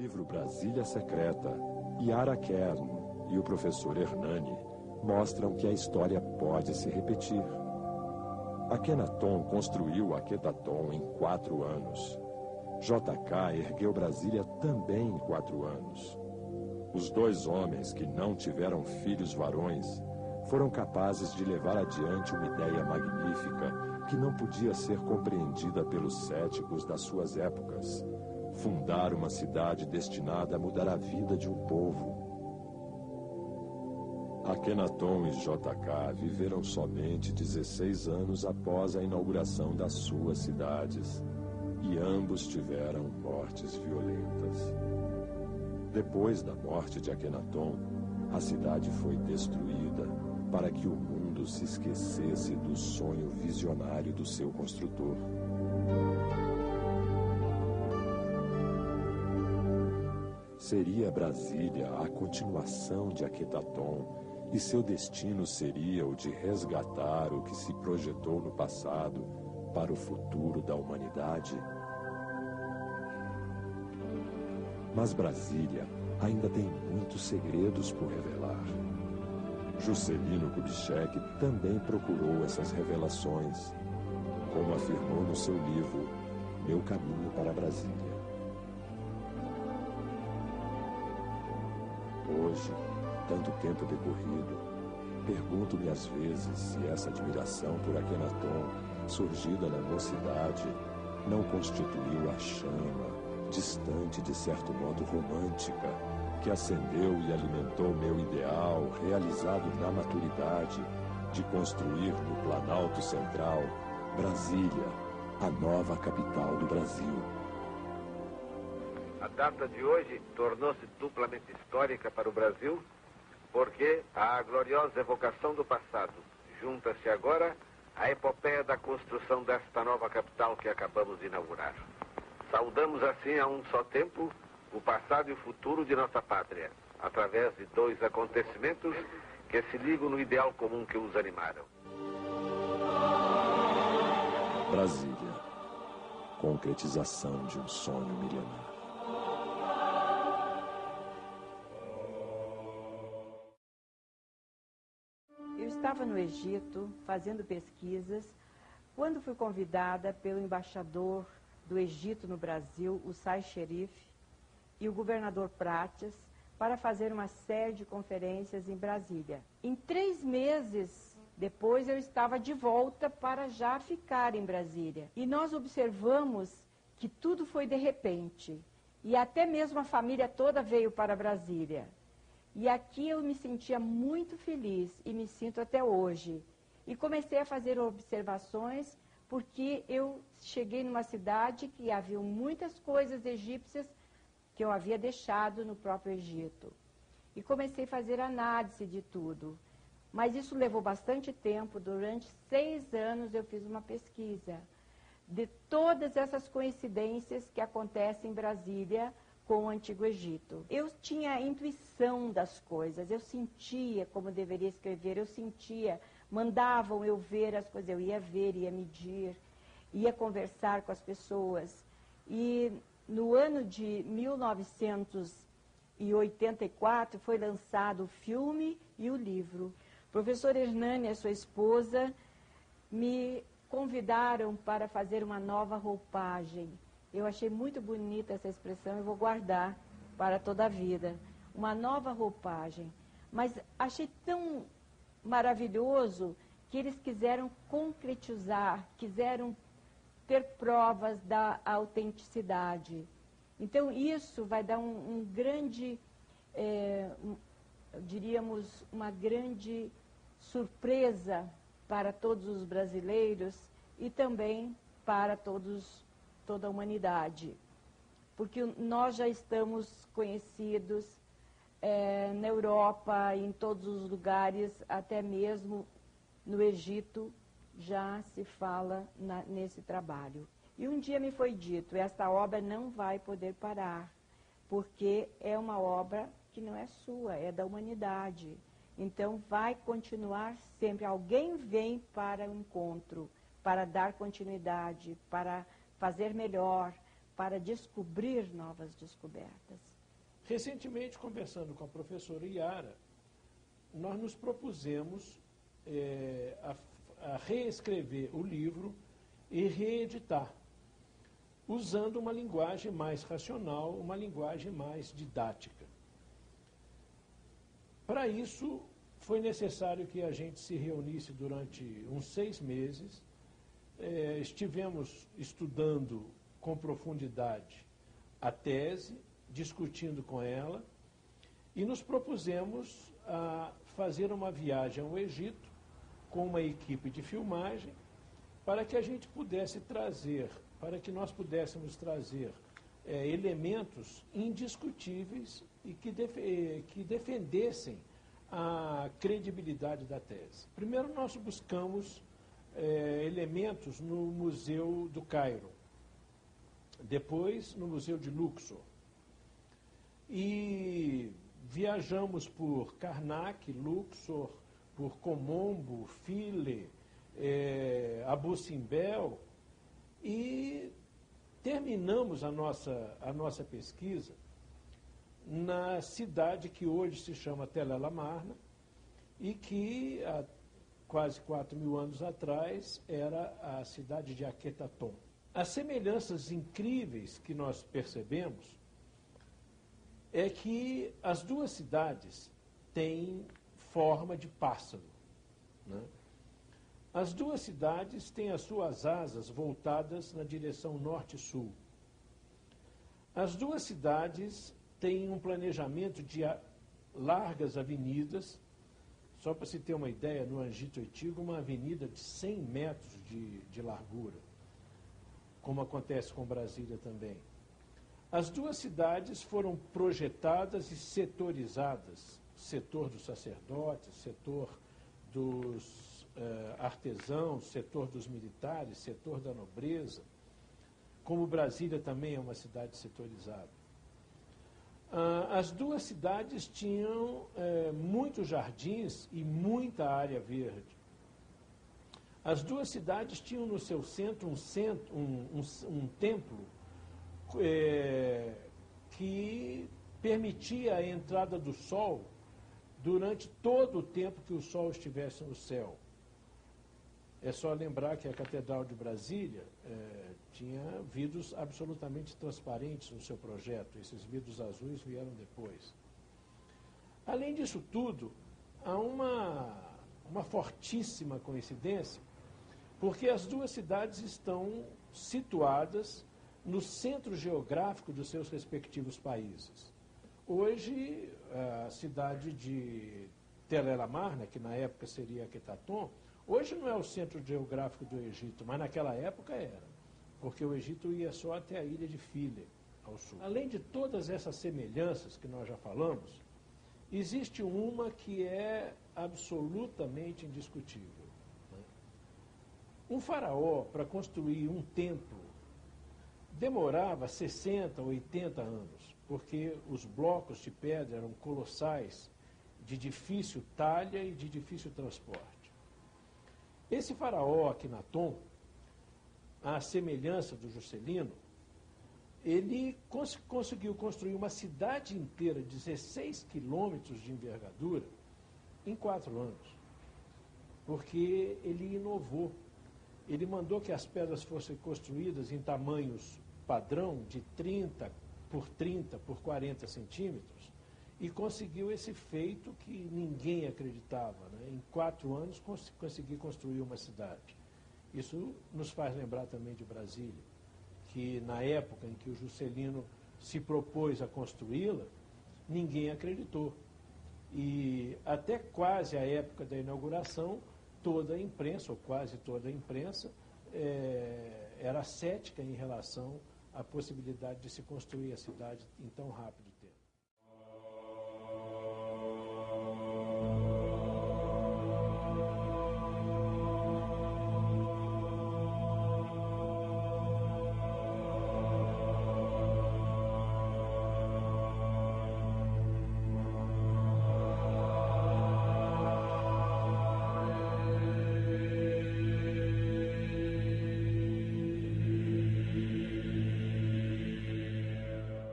livro Brasília Secreta, Yara Kern e o professor Hernani mostram que a história pode se repetir. Akhenaton construiu Aquetaton em 4 anos. JK ergueu Brasília também em 4 anos. Os 2 homens que não tiveram filhos varões foram capazes de levar adiante uma ideia magnífica que não podia ser compreendida pelos céticos das suas épocas: fundar uma cidade destinada a mudar a vida de um povo. Akhenaton e JK viveram somente 16 anos após a inauguração das suas cidades, e ambos tiveram mortes violentas. Depois da morte de Akhenaton, a cidade foi destruída para que o mundo se esquecesse do sonho visionário do seu construtor. Seria Brasília a continuação de Aquetaton, e seu destino seria o de resgatar o que se projetou no passado para o futuro da humanidade? Mas Brasília ainda tem muitos segredos por revelar. Juscelino Kubitschek também procurou essas revelações, como afirmou no seu livro Meu Caminho para Brasília. Hoje, tanto tempo decorrido, pergunto-me às vezes se essa admiração por Akhenaton, surgida na mocidade, não constituiu a chama, distante de certo modo romântica, que acendeu e alimentou meu ideal, realizado na maturidade, de construir no Planalto Central, Brasília, a nova capital do Brasil. A data de hoje tornou-se duplamente histórica para o Brasil, porque à gloriosa evocação do passado junta-se agora a epopeia da construção desta nova capital que acabamos de inaugurar. Saudamos assim a um só tempo o passado e o futuro de nossa pátria, através de 2 acontecimentos que se ligam no ideal comum que os animaram. Brasília, concretização de um sonho milenar. Eu estava no Egito fazendo pesquisas quando fui convidada pelo embaixador do Egito no Brasil, o Sai Sherif, e o governador Prates, para fazer uma série de conferências em Brasília. Em 3 meses depois eu estava de volta para já ficar em Brasília. E nós observamos que tudo foi de repente. E até mesmo a família toda veio para Brasília. E aqui eu me sentia muito feliz e me sinto até hoje. E comecei a fazer observações porque eu cheguei numa cidade que havia muitas coisas egípcias que eu havia deixado no próprio Egito. E comecei a fazer análise de tudo. Mas isso levou bastante tempo. Durante 6 anos eu fiz uma pesquisa de todas essas coincidências que acontecem em Brasília com o Antigo Egito. Eu tinha a intuição das coisas, eu sentia como deveria escrever, eu sentia, mandavam eu ver as coisas, eu ia ver, ia medir, ia conversar com as pessoas. E no ano de 1984 foi lançado o filme e o livro. O professor Hernani e a sua esposa me convidaram para fazer uma nova roupagem. Eu achei muito bonita essa expressão, eu vou guardar para toda a vida. Uma nova roupagem. Mas achei tão maravilhoso que eles quiseram concretizar, quiseram ter provas da autenticidade. Então isso vai dar um grande, diríamos, uma grande surpresa para todos os brasileiros e também para toda a humanidade. Porque nós já estamos conhecidos na Europa, em todos os lugares, até mesmo no Egito, já se fala nesse trabalho. E um dia me foi dito, esta obra não vai poder parar, porque é uma obra que não é sua, é da humanidade. Então vai continuar sempre. Alguém vem para o encontro, para dar continuidade, para fazer melhor, para descobrir novas descobertas. Recentemente, conversando com a professora Yara, nós nos propusemos a reescrever o livro e reeditar, usando uma linguagem mais racional, uma linguagem mais didática. Para isso, foi necessário que a gente se reunisse durante uns 6 meses. Estivemos estudando com profundidade a tese, discutindo com ela, e nos propusemos a fazer uma viagem ao Egito com uma equipe de filmagem para que a gente pudesse trazer, para que nós pudéssemos trazer elementos indiscutíveis e que defendessem a credibilidade da tese. Primeiro, nós buscamos elementos no Museu do Cairo, depois no Museu de Luxor. E viajamos por Karnak, Luxor, por Komombo, Philae, Abu Simbel, e terminamos a nossa pesquisa na cidade que hoje se chama Tel El Amarna e que há quase 4.000 anos atrás era a cidade de Aquetaton. As semelhanças incríveis que nós percebemos é que as duas cidades têm forma de pássaro, né? As duas cidades têm as suas asas voltadas na direção norte-sul. As duas cidades têm um planejamento de largas avenidas. Só para se ter uma ideia, no Angito Antigo, uma avenida de 100 metros de largura, como acontece com Brasília também. As duas cidades foram projetadas e setorizadas, setor dos sacerdotes, setor dos artesãos, setor dos militares, setor da nobreza, como Brasília também é uma cidade setorizada. As duas cidades tinham muitos jardins e muita área verde. As duas cidades tinham no seu centro um templo que permitia a entrada do sol durante todo o tempo que o sol estivesse no céu. É só lembrar que a Catedral de Brasília tinha vidros absolutamente transparentes no seu projeto. Esses vidros azuis vieram depois. Além disso tudo, há uma fortíssima coincidência, porque as duas cidades estão situadas no centro geográfico dos seus respectivos países. Hoje, a cidade de Tel El Amarna, que na época seria Aquetaton, hoje não é o centro geográfico do Egito, mas naquela época era, porque o Egito ia só até a ilha de Philae, ao sul. Além de todas essas semelhanças que nós já falamos, existe uma que é absolutamente indiscutível, né? Um faraó, para construir um templo, demorava 60, 80 anos, porque os blocos de pedra eram colossais, de difícil talha e de difícil transporte. Esse faraó, Akhenaton, à semelhança do Juscelino, ele conseguiu construir uma cidade inteira, 16 quilômetros de envergadura, em 4 anos, porque ele inovou. Ele mandou que as pedras fossem construídas em tamanhos padrão de 30 por 30 por 40 centímetros e conseguiu esse feito que ninguém acreditava, né? Em 4 anos conseguir construir uma cidade. Isso nos faz lembrar também de Brasília, que na época em que o Juscelino se propôs a construí-la, ninguém acreditou. E até quase a época da inauguração, toda a imprensa, ou quase toda a imprensa, era cética em relação à possibilidade de se construir a cidade em tão rápido tempo.